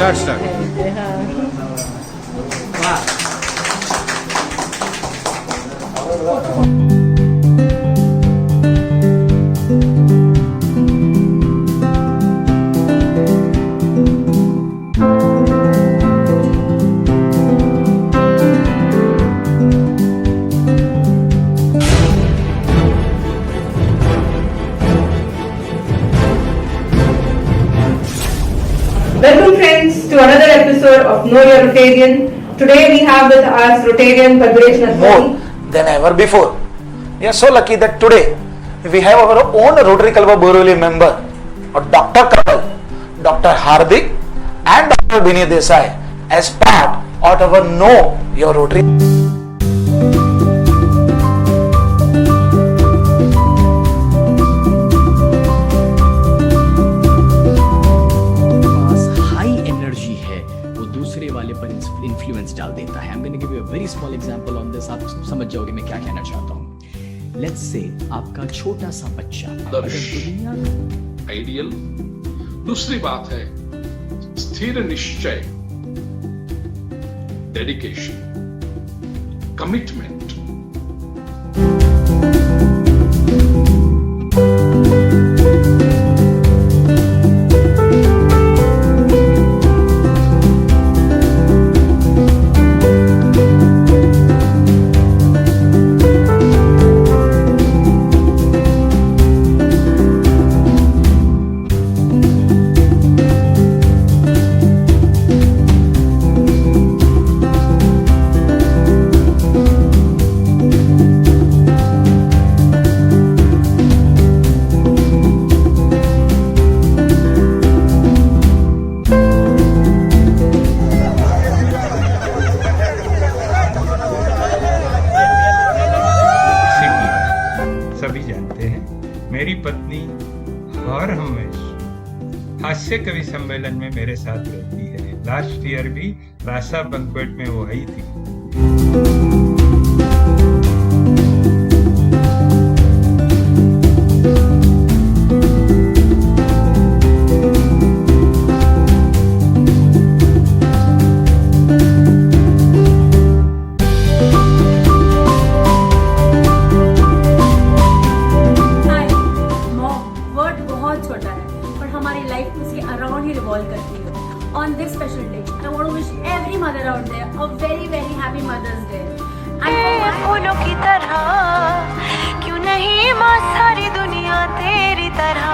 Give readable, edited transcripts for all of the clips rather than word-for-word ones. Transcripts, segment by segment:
Start वाह। Welcome friends to another episode of Know Your Rotarian. Today we have with us Rotarian Padresh more Nathwani. than ever before. We are so lucky that today we have our own Rotary Club of Borivali member, Dr. Kapil, Dr. Hardik and Dr. Vinay Desai as part of our Know Your Rotary. High energy है वो दूसरे वाले पर influence डाल देता है. I am going to give you a very small example on this. आप समझ जाओगे मैं क्या कहना चाहता हूँ. लेट्स से आपका छोटा सा बच्चा अगर दुनिया आइडियल. दूसरी बात है स्थिर निश्चय, डेडिकेशन, कमिटमेंट. सभी जानते हैं मेरी पत्नी हर हमेशा हास्य कवि सम्मेलन में मेरे साथ रहती है. लास्ट ईयर भी रासा बंक्वेट में वो आई थी. हाय मॉम, वर्ड बहुत छोटा है पर हमारी लाइफ उसके अराउंड ही रिवॉल्व करती है. On this special day I want to wish every mother out there a very very happy mother's day. फूलों की तरह क्यों नहीं माँ सारी दुनिया तेरी तरह.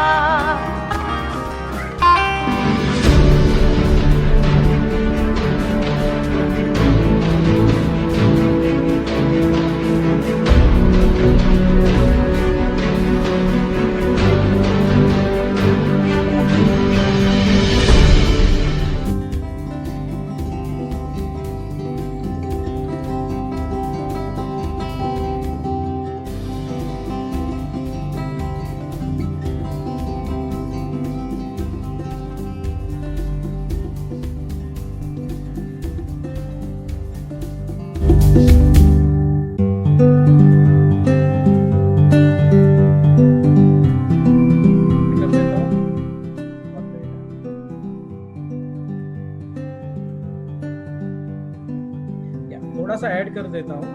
थोड़ा सा ऐड कर देता हूँ.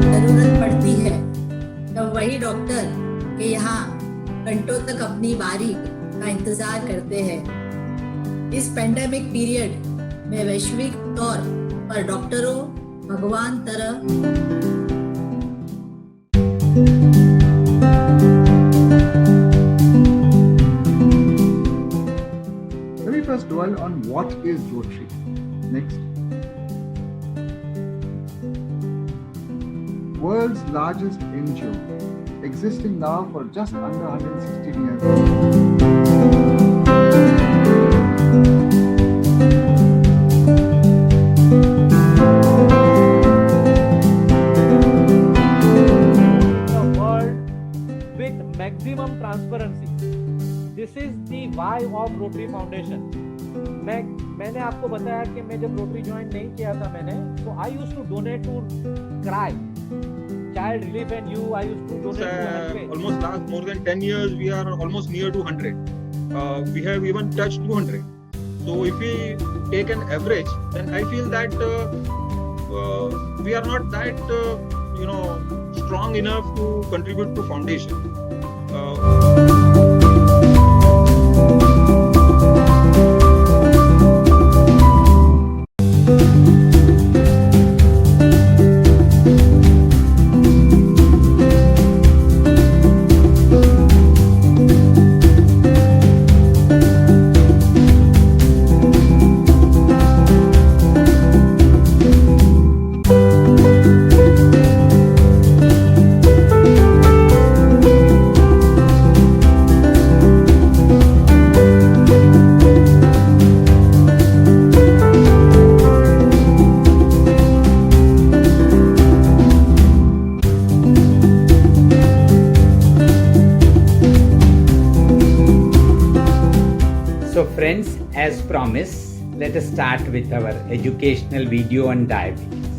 जरूरत पड़ती है तब वही डॉक्टर के यहाँ घंटों तक अपनी बारी का इंतजार करते हैं. इस पेंडेमिक पीरियड में वैश्विक तौर पर डॉक्टरों भगवान तरह Let me first dwell on what is Rotary. Next. World's largest NGO, existing now for just under 116 years. The world with maximum transparency. This is the why of Rotary Foundation. मैंने आपको बताया कि मैं जब रोटरी ज्वाइन नहीं किया था मैंने, तो I used to donate to CRY child relief and you I used to donate to almost last more than 10 years we are almost near to 100. we have even touched 200. So if we take an average, then I feel that we are not that strong enough to contribute to foundation. So friends, as promised, let us start with our educational video on diabetes.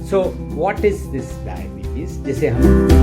So what is this diabetes? जिसे हम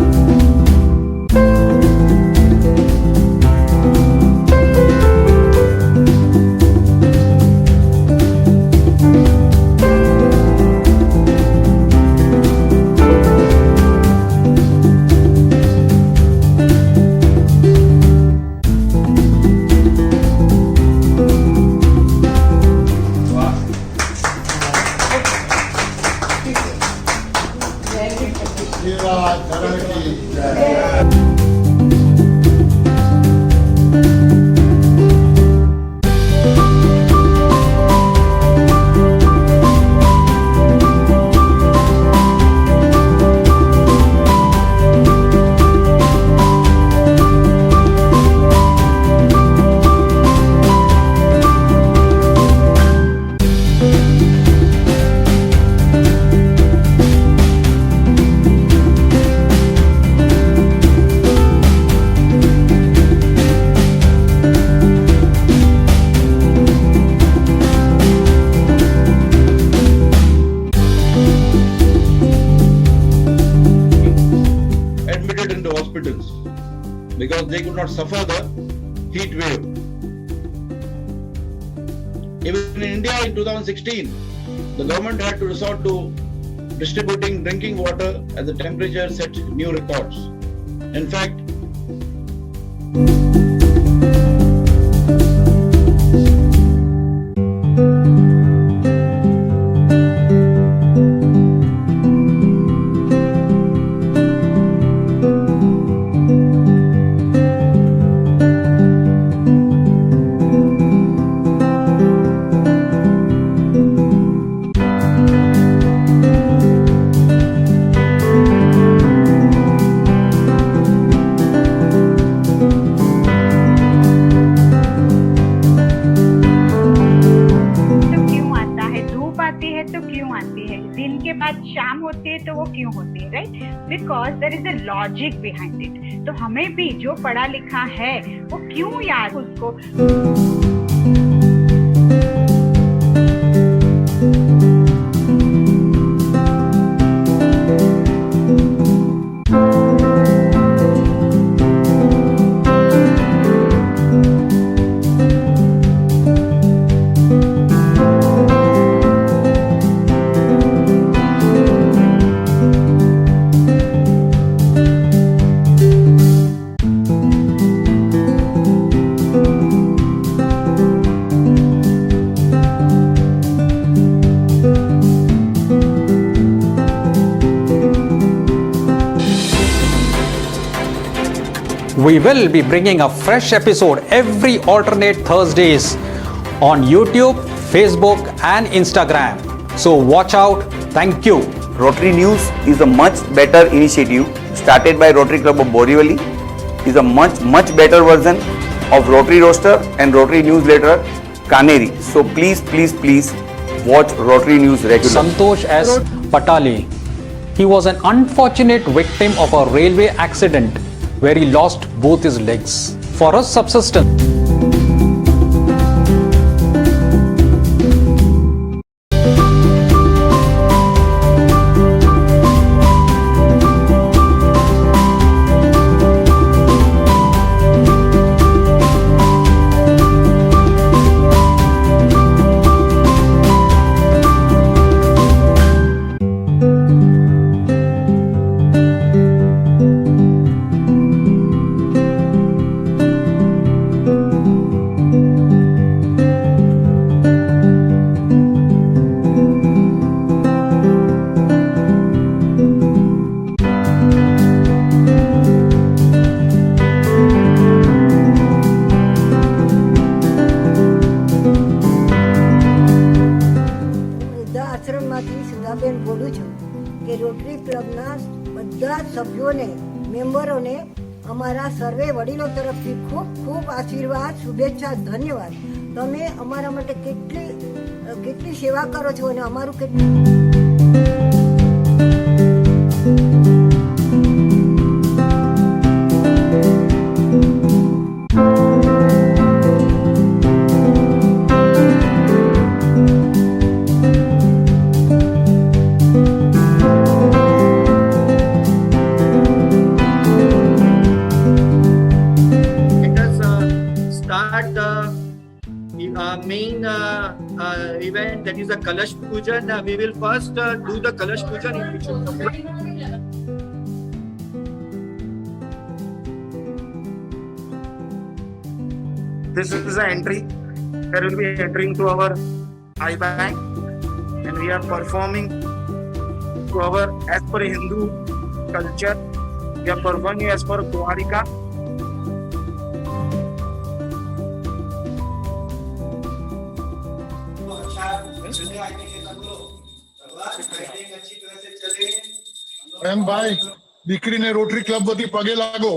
because they could not suffer the heat wave. Even in India in 2016, the government had to resort to distributing drinking water as the temperature set new records. In fact, शाम होती है तो वो क्यों होती है, right? Because there is a logic behind it. तो हमें भी जो पढ़ा लिखा है वो क्यों याद उसको We will be bringing a fresh episode every alternate Thursdays on YouTube, Facebook and Instagram. So watch out. Thank you. Rotary News is a much better initiative started by Rotary Club of Borivali. Is a much better version of Rotary Roaster and Rotary Newsletter Kaneri. So please watch Rotary News regularly. Santosh S. Patale. He was an unfortunate victim of a railway accident where he lost both his legs. For his subsistence, ક્લબના બધા જ સભ્યોને મેમ્બરોને અમારા સર્વે વડીલો તરફથી ખૂબ ખૂબ આશીર્વાદ, શુભેચ્છા, ધન્યવાદ. તમે અમારા માટે કેટલી સેવા કરો છો અને અમારું કેટલું main event, that is the Kalash Pujan. We will first do the Kalash Pujan in which This is the entry. There will be entering to our eye bank, and we are performing to our as per Hindu culture. We are performing as per Dwarika. એમ ભાઈ, દીકરીને rotary club વતી પગે લાગો.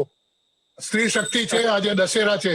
સ્ત્રી શક્તિ છે, આજે દશેરા છે.